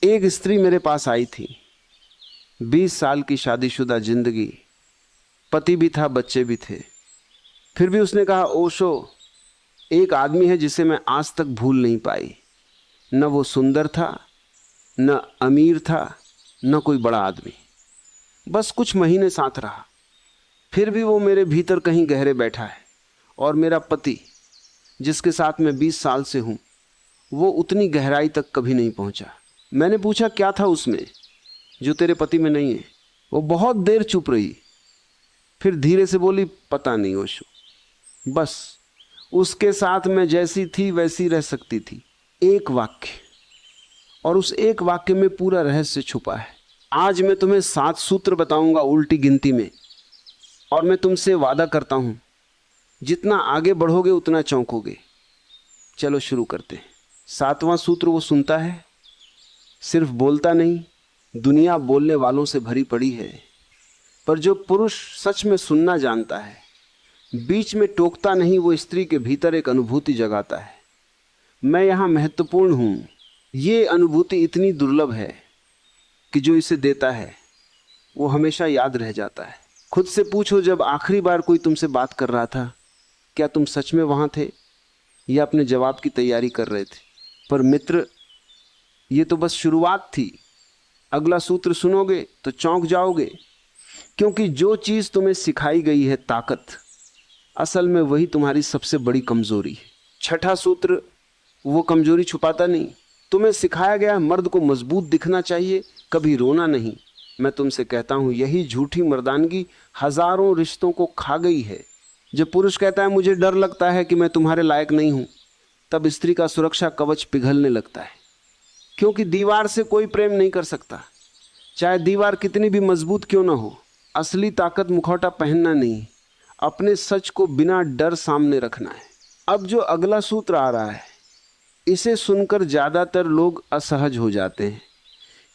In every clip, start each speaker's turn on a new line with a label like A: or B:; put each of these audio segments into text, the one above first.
A: एक स्त्री मेरे पास आई थी, 20 साल की शादीशुदा जिंदगी, पति भी था, बच्चे भी थे। फिर भी उसने कहा, ओशो, एक आदमी है जिसे मैं आज तक भूल नहीं पाई। न वो सुंदर था, न अमीर था, न कोई बड़ा आदमी। बस कुछ महीने साथ रहा, फिर भी वो मेरे भीतर कहीं गहरे बैठा है। और मेरा पति, जिसके साथ मैं 20 साल से हूं, वो उतनी गहराई तक कभी नहीं पहुंचा। मैंने पूछा, क्या था उसमें जो तेरे पति में नहीं है? वो बहुत देर चुप रही, फिर धीरे से बोली, पता नहीं ओशो, बस उसके साथ मैं जैसी थी वैसी रह सकती थी। एक वाक्य, और उस एक वाक्य में पूरा रहस्य छुपा है। आज मैं तुम्हें 7 सूत्र बताऊंगा उल्टी गिनती में, और मैं तुमसे वादा करता हूं, जितना आगे बढ़ोगे उतना चौंकोगे। चलो शुरू करते हैं। 7वां सूत्र वो सुनता है, सिर्फ बोलता नहीं। दुनिया बोलने वालों से भरी पड़ी है, पर जो पुरुष सच में सुनना जानता है, बीच में टोकता नहीं, वो स्त्री के भीतर एक अनुभूति जगाता है। मैं यहां महत्वपूर्ण हूं। ये अनुभूति इतनी दुर्लभ है कि जो इसे देता है वो हमेशा याद रह जाता है। खुद से पूछो, जब आखिरी बार कोई तुमसे बात कर रहा था, क्या तुम सच में वहां थे या अपने जवाब की तैयारी कर रहे थे? पर मित्र, ये तो बस शुरुआत थी। अगला सूत्र सुनोगे तो चौंक जाओगे, क्योंकि जो चीज तुम्हें सिखाई गई है ताकत, असल में वही तुम्हारी सबसे बड़ी कमजोरी है। छठा सूत्र वो कमजोरी छुपाता नहीं। तुम्हें सिखाया गया मर्द को मजबूत दिखना चाहिए, कभी रोना नहीं। मैं तुमसे कहता हूं, यही झूठी मर्दानगी हजारों रिश्तों को खा गई है। जब पुरुष कहता है, मुझे डर लगता है कि मैं तुम्हारे लायक नहीं हूं, तब स्त्री का सुरक्षा कवच पिघलने लगता है। क्योंकि दीवार से कोई प्रेम नहीं कर सकता, चाहे दीवार कितनी भी मजबूत क्यों ना हो। असली ताकत मुखौटा पहनना नहीं, अपने सच को बिना डर सामने रखना है। अब जो अगला सूत्र आ रहा है, इसे सुनकर ज्यादातर लोग असहज हो जाते हैं,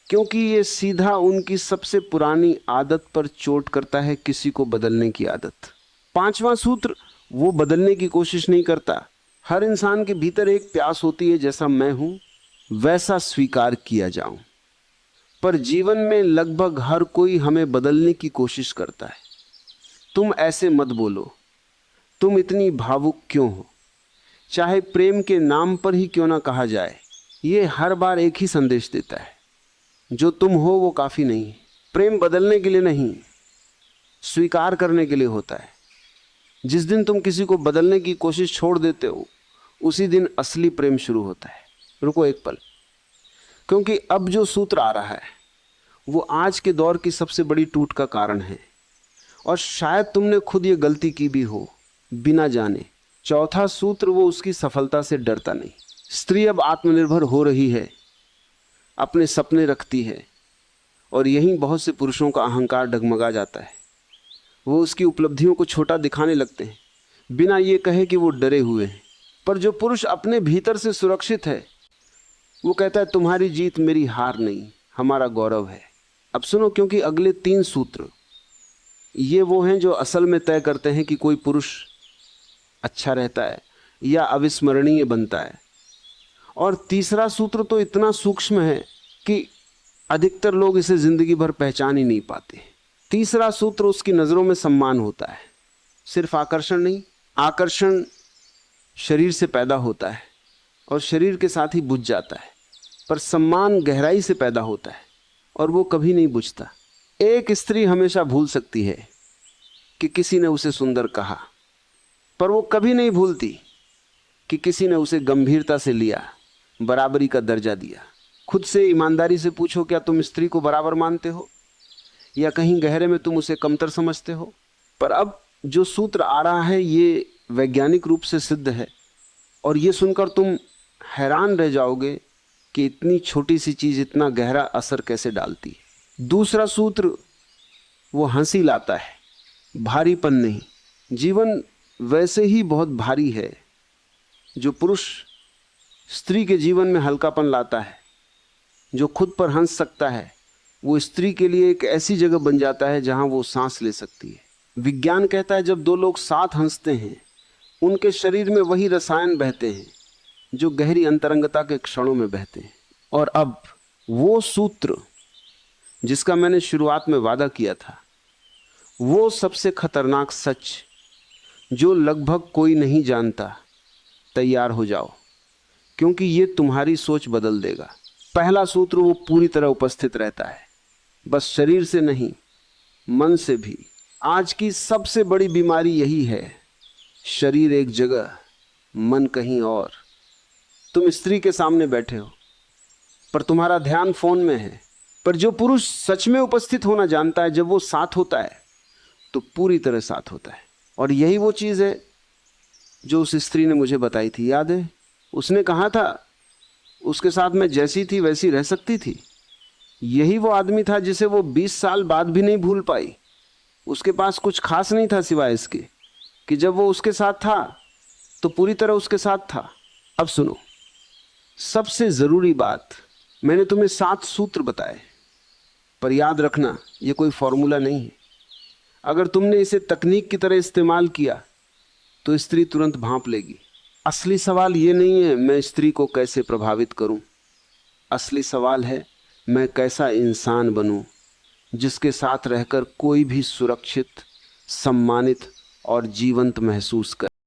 A: क्योंकि ये सीधा उनकी सबसे पुरानी आदत पर चोट करता है, किसी को बदलने की आदत। 5वां सूत्र वो बदलने की कोशिश नहीं करता। हर इंसान के भीतर एक प्यास होती है, जैसा मैं हूं वैसा स्वीकार किया जाऊं। पर जीवन में लगभग हर कोई हमें बदलने की कोशिश करता है। तुम ऐसे मत बोलो, तुम इतनी भावुक क्यों हो, चाहे प्रेम के नाम पर ही क्यों ना कहा जाए। ये हर बार एक ही संदेश देता है, जो तुम हो वो काफी नहीं। प्रेम बदलने के लिए नहीं, स्वीकार करने के लिए होता है। जिस दिन तुम किसी को बदलने की कोशिश छोड़ देते हो, उसी दिन असली प्रेम शुरू होता है। रुको एक पल, क्योंकि अब जो सूत्र आ रहा है वो आज के दौर की सबसे बड़ी टूट का कारण है, और शायद तुमने खुद ये गलती की भी हो बिना जाने। चौथा सूत्र वो उसकी सफलता से डरता नहीं। स्त्री अब आत्मनिर्भर हो रही है, अपने सपने रखती है, और यहीं बहुत से पुरुषों का अहंकार डगमगा जाता है। वो उसकी उपलब्धियों को छोटा दिखाने लगते हैं, बिना ये कहे कि वो डरे हुए हैं। पर जो पुरुष अपने भीतर से सुरक्षित है, वो कहता है, तुम्हारी जीत मेरी हार नहीं, हमारा गौरव है। अब सुनो, क्योंकि अगले 3 सूत्र ये वो हैं जो असल में तय करते हैं कि कोई पुरुष अच्छा रहता है या अविस्मरणीय बनता है। और तीसरा सूत्र तो इतना सूक्ष्म है कि अधिकतर लोग इसे जिंदगी भर पहचान ही नहीं पाते। तीसरा सूत्र उसकी नजरों में सम्मान होता है, सिर्फ आकर्षण नहीं। आकर्षण शरीर से पैदा होता है और शरीर के साथ ही बुझ जाता है, पर सम्मान गहराई से पैदा होता है और वो कभी नहीं बुझता। एक स्त्री हमेशा भूल सकती है कि किसी ने उसे सुंदर कहा, पर वो कभी नहीं भूलती कि किसी ने उसे गंभीरता से लिया, बराबरी का दर्जा दिया। खुद से ईमानदारी से पूछो, क्या तुम स्त्री को बराबर मानते हो या कहीं गहरे में तुम उसे कमतर समझते हो? पर अब जो सूत्र आ रहा है ये वैज्ञानिक रूप से सिद्ध है, और ये सुनकर तुम हैरान रह जाओगे कि इतनी छोटी सी चीज इतना गहरा असर कैसे डालती है। दूसरा सूत्र वो हंसी लाता है, भारीपन नहीं। जीवन वैसे ही बहुत भारी है। जो पुरुष स्त्री के जीवन में हल्कापन लाता है, जो खुद पर हंस सकता है, वो स्त्री के लिए एक ऐसी जगह बन जाता है जहां वो सांस ले सकती है। विज्ञान कहता है, जब 2 लोग साथ हंसते हैं, उनके शरीर में वही रसायन बहते हैं जो गहरी अंतरंगता के क्षणों में बहते हैं। और अब वो सूत्र जिसका मैंने शुरुआत में वादा किया था, वो सबसे खतरनाक सच जो लगभग कोई नहीं जानता, तैयार हो जाओ, क्योंकि ये तुम्हारी सोच बदल देगा। पहला सूत्र वो पूरी तरह उपस्थित रहता है, बस शरीर से नहीं, मन से भी। आज की सबसे बड़ी बीमारी यही है, शरीर एक जगह, मन कहीं और। तुम स्त्री के सामने बैठे हो पर तुम्हारा ध्यान फोन में है। पर जो पुरुष सच में उपस्थित होना जानता है, जब वो साथ होता है तो पूरी तरह साथ होता है। और यही वो चीज है जो उस स्त्री ने मुझे बताई थी, याद है? उसने कहा था उसके साथ मैं जैसी थी वैसी रह सकती थी। यही वो आदमी था जिसे वो 20 साल बाद भी नहीं भूल पाई। उसके पास कुछ खास नहीं था सिवाय इसके कि जब वो उसके साथ था तो पूरी तरह उसके साथ था। अब सुनो, सबसे जरूरी बात, मैंने तुम्हें 7 सूत्र बताए, पर याद रखना ये कोई फॉर्मूला नहीं है। अगर तुमने इसे तकनीक की तरह इस्तेमाल किया तो स्त्री तुरंत भांप लेगी। असली सवाल ये नहीं है मैं स्त्री को कैसे प्रभावित करूं, असली सवाल है मैं कैसा इंसान बनूं जिसके साथ रहकर कोई भी सुरक्षित, सम्मानित और जीवंत महसूस करे।